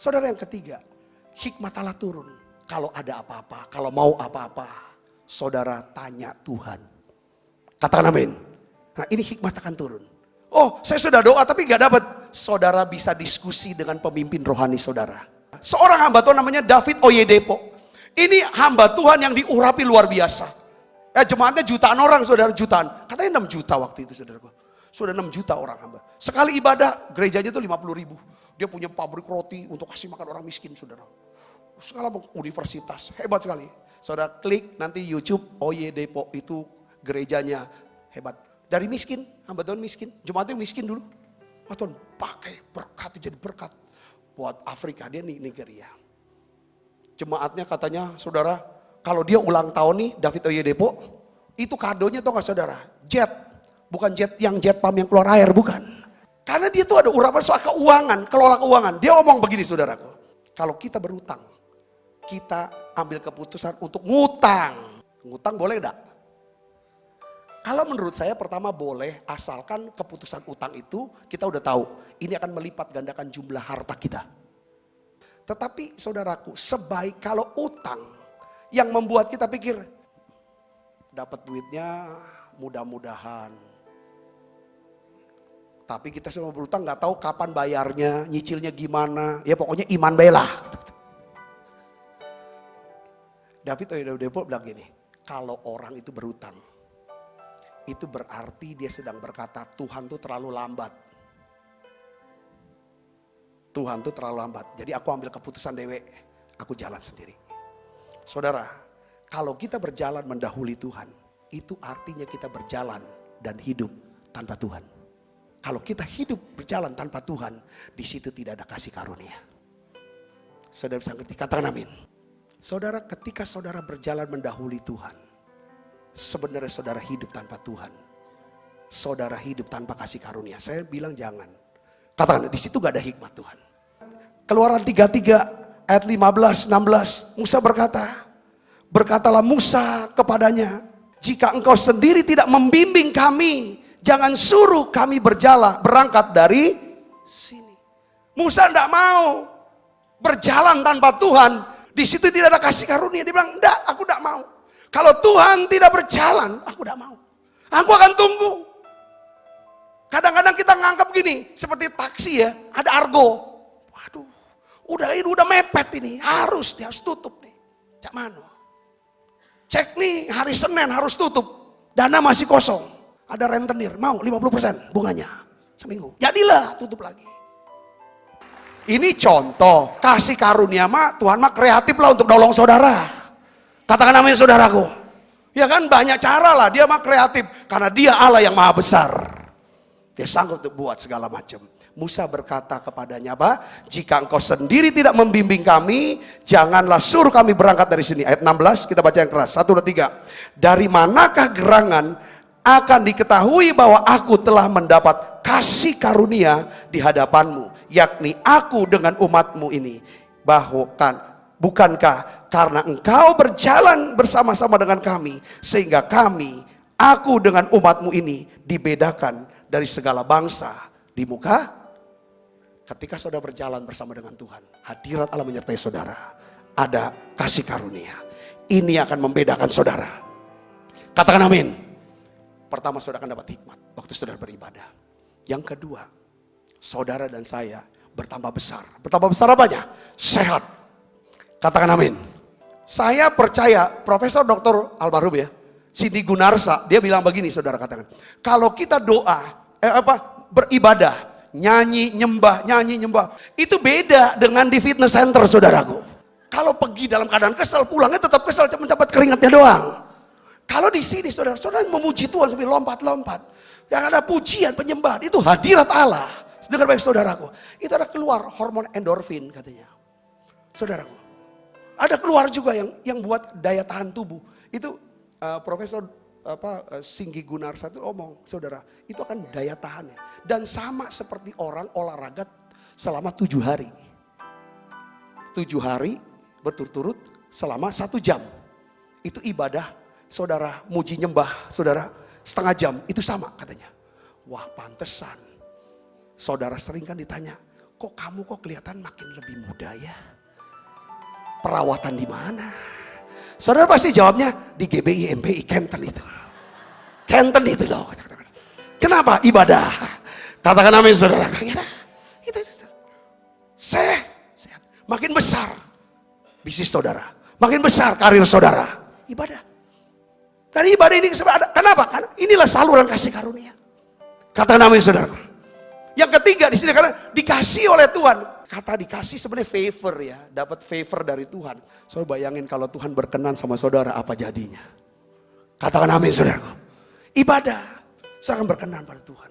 Saudara, yang ketiga, hikmat Allah turun. Kalau ada apa-apa, kalau mau apa-apa, saudara tanya Tuhan. Katakan amin. Nah, ini hikmat akan turun. Oh, saya sudah doa tapi gak dapat. Saudara bisa diskusi dengan pemimpin rohani saudara. Seorang hamba Tuhan namanya David Oyedepo. Ini hamba Tuhan yang diurapi luar biasa. Jemaatnya jutaan orang, saudara, jutaan. Katanya 6 juta waktu itu, saudaraku. Sudah 6 juta orang hamba. Sekali ibadah, gerejanya itu 50.000. Dia punya pabrik roti untuk kasih makan orang miskin, saudara. Segala universitas, hebat sekali. Saudara klik nanti YouTube, Oyedepo, itu gerejanya hebat. Dari miskin, hamba Tuhan miskin, jemaatnya miskin dulu. Tuhan pakai berkat, jadi berkat buat Afrika, dia nih Nigeria. Jemaatnya katanya, saudara, kalau dia ulang tahun nih, David Oyedepo, itu kadonya tau gak saudara? Jet, bukan jet yang jet pump yang keluar air, bukan. Karena dia tuh ada urapan soal keuangan, kelola keuangan. Dia ngomong begini saudaraku, kalau kita berutang, kita ambil keputusan untuk ngutang. Ngutang boleh gak? Kalau menurut saya pertama boleh, asalkan keputusan utang itu kita udah tahu ini akan melipat gandakan jumlah harta kita. Tetapi saudaraku, sebaik kalau utang yang membuat kita pikir dapat duitnya mudah-mudahan. Tapi kita semua berutang nggak tahu kapan bayarnya, nyicilnya gimana. Ya pokoknya iman baiklah. David Oyedepo bilang gini, kalau orang itu berutang, itu berarti dia sedang berkata, Tuhan tuh terlalu lambat. Tuhan tuh terlalu lambat. Jadi aku ambil keputusan dewe, aku jalan sendiri. Saudara, kalau kita berjalan mendahului Tuhan, itu artinya kita berjalan dan hidup tanpa Tuhan. Kalau kita hidup berjalan tanpa Tuhan, di situ tidak ada kasih karunia. Saudara bisa ngerti? Katakan amin. Saudara, ketika saudara berjalan mendahului Tuhan, sebenarnya saudara hidup tanpa Tuhan. Saudara hidup tanpa kasih karunia. Saya bilang jangan. Katakan, di situ gak ada hikmat Tuhan. Keluaran 33 ayat 15-16, Musa berkatalah Musa kepadanya, jika engkau sendiri tidak membimbing kami, jangan suruh kami berangkat dari sini. Musa tidak mau berjalan tanpa Tuhan. Di situ tidak ada kasih karunia. Dia bilang, enggak, aku tidak mau. Kalau Tuhan tidak berjalan, aku tidak mau. Aku akan tunggu. Kadang-kadang kita nganggap gini, seperti taksi ya, ada argo. Waduh, udah mepet ini, harus tutup nih. Cak mano. Cek nih, hari Senin harus tutup. Dana masih kosong. Ada rentenir, mau 50% bunganya. Seminggu. Jadilah, tutup lagi. Ini contoh, kasih karunia mah, Tuhan mah kreatif lah untuk nolong saudara. Katakan amin saudaraku. Ya kan banyak cara lah, dia mah kreatif. Karena dia Allah yang maha besar. Dia sanggup untuk buat segala macam. Musa berkata kepadanya apa? Jika engkau sendiri tidak membimbing kami, janganlah suruh kami berangkat dari sini. Ayat 16 kita baca yang keras. 1, 2, 3. Dari manakah gerangan akan diketahui bahwa aku telah mendapat kasih karunia di hadapanmu, yakni aku dengan umatmu ini. Bahkan bukankah karena engkau berjalan bersama-sama dengan kami, sehingga aku dengan umatmu ini dibedakan dari segala bangsa di muka. Ketika saudara berjalan bersama dengan Tuhan, hadirat Allah menyertai saudara. Ada kasih karunia. Ini akan membedakan saudara. Katakan amin. Pertama, saudara akan dapat hikmat waktu saudara beribadah. Yang kedua, saudara dan saya bertambah besar. Bertambah besar apanya? Sehat. Katakan amin. Saya percaya Profesor Dr. Almarhum ya, Cindy Gunarsa, dia bilang begini saudara, katakan. Kalau kita beribadah, nyanyi, nyembah, itu beda dengan di fitness center saudaraku. Kalau pergi dalam keadaan kesal, pulangnya tetap kesal, cuma dapat keringatnya doang. Kalau di sini saudara memuji Tuhan sambil lompat-lompat, yang ada pujian, penyembahan, itu hadirat Allah. Dengar baik saudaraku, itu ada keluar hormon endorfin katanya. Saudaraku, ada keluar juga yang buat daya tahan tubuh. Itu Profesor Singgi Gunarsa itu omong, saudara, itu akan daya tahannya. Dan sama seperti orang olahraga selama 7 hari. 7 hari berturut-turut selama 1 jam. Itu ibadah, saudara, muji nyembah, saudara, setengah jam, itu sama katanya. Wah pantesan. Saudara sering kan ditanya, kok kamu kok kelihatan makin lebih muda ya? Perawatan di mana? Saudara pasti jawabnya di GBI MPI Kenten itu. Kenten itu loh. Kenapa? Ibadah. Katakan amin saudara. Itu sehat. Makin besar bisnis saudara. Makin besar karir saudara. Ibadah. Dari ibadah ini ada. Kenapa? Karena inilah saluran kasih karunia. Katakan amin saudara. Yang ketiga di sini karena dikasih oleh Tuhan. Kata dikasih sebenarnya favor ya. Dapat favor dari Tuhan. So bayangin kalau Tuhan berkenan sama saudara apa jadinya. Katakan amin saudara. Ibadah. Saya akan berkenan pada Tuhan.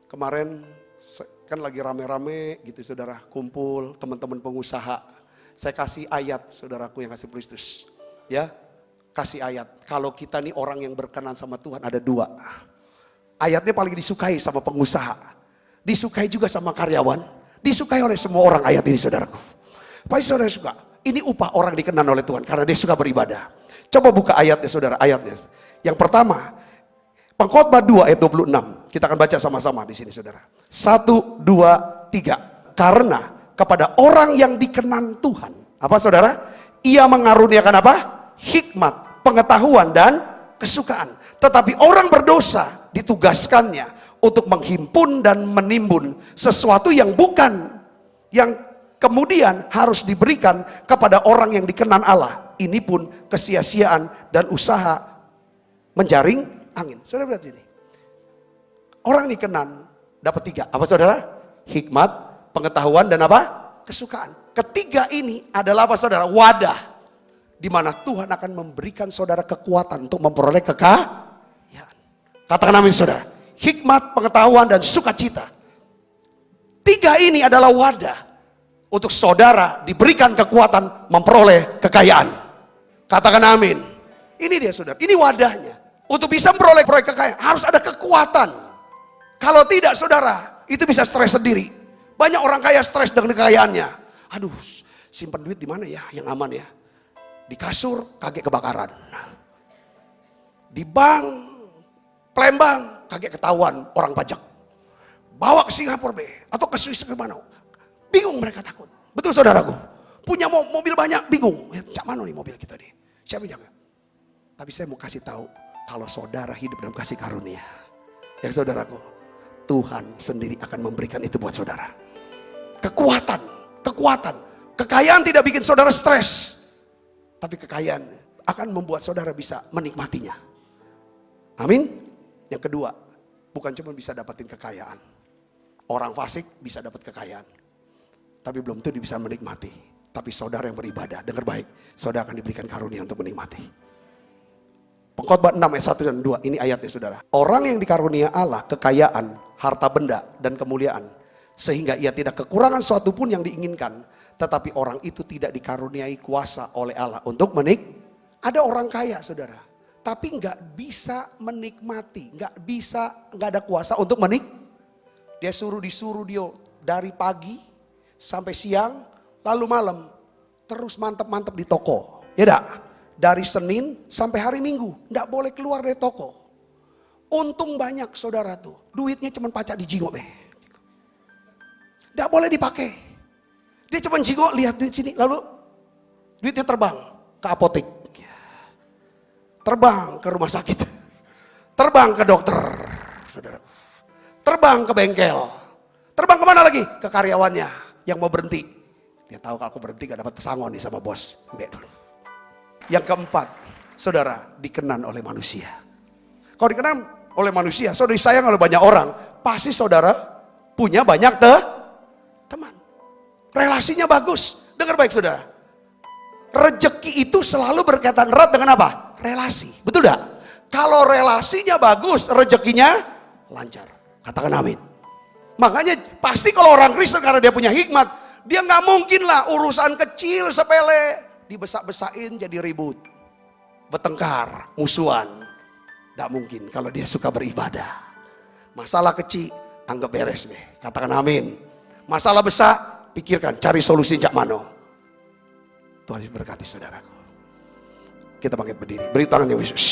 Kemarin kan lagi rame-rame gitu saudara. Kumpul teman-teman pengusaha. Saya kasih ayat saudaraku yang kasih Kristus. Ya. Kasih ayat. Kalau kita nih orang yang berkenan sama Tuhan ada 2. Ayatnya paling disukai sama pengusaha. Disukai juga sama karyawan. Disukai oleh semua orang ayat ini saudaraku. Pasti saudara suka. Ini upah orang dikenan oleh Tuhan. Karena dia suka beribadah. Coba buka ayatnya saudara. Ayatnya. Yang pertama. Pengkhotbah 2 ayat 26. Kita akan baca sama-sama di sini saudara. 1, 2, 3. Karena kepada orang yang dikenan Tuhan. Apa saudara? Ia mengaruniakan apa? Hikmat, pengetahuan dan kesukaan. Tetapi orang berdosa ditugaskannya untuk menghimpun dan menimbun sesuatu yang bukan, yang kemudian harus diberikan kepada orang yang dikenan Allah. Ini pun kesia-siaan dan usaha menjaring angin. Saudara lihat ini. Orang dikenan dapat 3. Apa saudara? Hikmat, pengetahuan dan apa? Kesukaan. Ketiga ini adalah apa saudara? Wadah. Di mana Tuhan akan memberikan saudara kekuatan untuk memperoleh kekayaan. Katakan amin saudara. Hikmat, pengetahuan dan sukacita. 3 ini adalah wadah untuk saudara diberikan kekuatan memperoleh kekayaan. Katakan amin. Ini dia saudara. Ini wadahnya. Untuk bisa memperoleh kekayaan harus ada kekuatan. Kalau tidak saudara, itu bisa stres sendiri. Banyak orang kaya stres dengan kekayaannya. Aduh, simpan duit di mana ya yang aman ya? Di kasur kaget kebakaran. Di bank Palembang kaget ketahuan orang pajak. Bawa ke Singapura be atau ke Swiss ke mana? Bingung mereka takut. Betul saudaraku. Punya mobil banyak bingung. Cak mana nih mobil kita nih? Siapa yang jaga? Tapi saya mau kasih tahu kalau saudara hidup dalam kasih karunia. Ya saudaraku, Tuhan sendiri akan memberikan itu buat saudara. Kekuatan. Kekayaan tidak bikin saudara stres. Tapi kekayaan akan membuat saudara bisa menikmatinya. Amin. Yang kedua, bukan cuma bisa dapatin kekayaan. Orang fasik bisa dapat kekayaan. Tapi belum tentu dia bisa menikmati. Tapi saudara yang beribadah, dengar baik, saudara akan diberikan karunia untuk menikmati. Pengkhotbah 6 ayat 1 dan 2, ini ayatnya saudara. Orang yang dikarunia Allah, kekayaan, harta benda, dan kemuliaan. Sehingga ia tidak kekurangan suatu pun yang diinginkan. Tetapi orang itu tidak dikaruniai kuasa oleh Allah untuk Ada orang kaya saudara. Tapi nggak bisa menikmati, nggak ada kuasa untuk Dia disuruh dia dari pagi sampai siang, lalu malam terus mantep di toko, ya dak? Dari Senin sampai hari Minggu, nggak boleh keluar dari toko. Untung banyak saudara tuh, duitnya cuma pacak di jingok be, nggak boleh dipakai. Dia cuma jingok lihat duit sini, lalu duitnya terbang ke apotek. Terbang ke rumah sakit, terbang ke dokter, saudara. Terbang ke bengkel, terbang kemana lagi? Ke karyawannya yang mau berhenti. Dia tahu kalau aku berhenti gak dapat pesangon nih sama bos. Mbak dulu. Yang keempat, saudara, dikenan oleh manusia. Kalau dikenan oleh manusia, saudara disayang oleh banyak orang, pasti saudara punya banyak teman. Relasinya bagus. Dengar baik saudara. Rezeki itu selalu berkaitan erat dengan apa? Relasi, betul gak? Kalau relasinya bagus, rezekinya lancar. Katakan amin. Makanya pasti kalau orang Kristen karena dia punya hikmat, dia nggak mungkin lah urusan kecil sepele dibesak-besain jadi ribut, bertengkar, musuhan. Nggak mungkin kalau dia suka beribadah. Masalah kecil anggap beres deh. Katakan amin. Masalah besar pikirkan, cari solusi jak mano. Tuhan berkati saudaraku. Kita bangkit berdiri, beri tangan yang Yesus.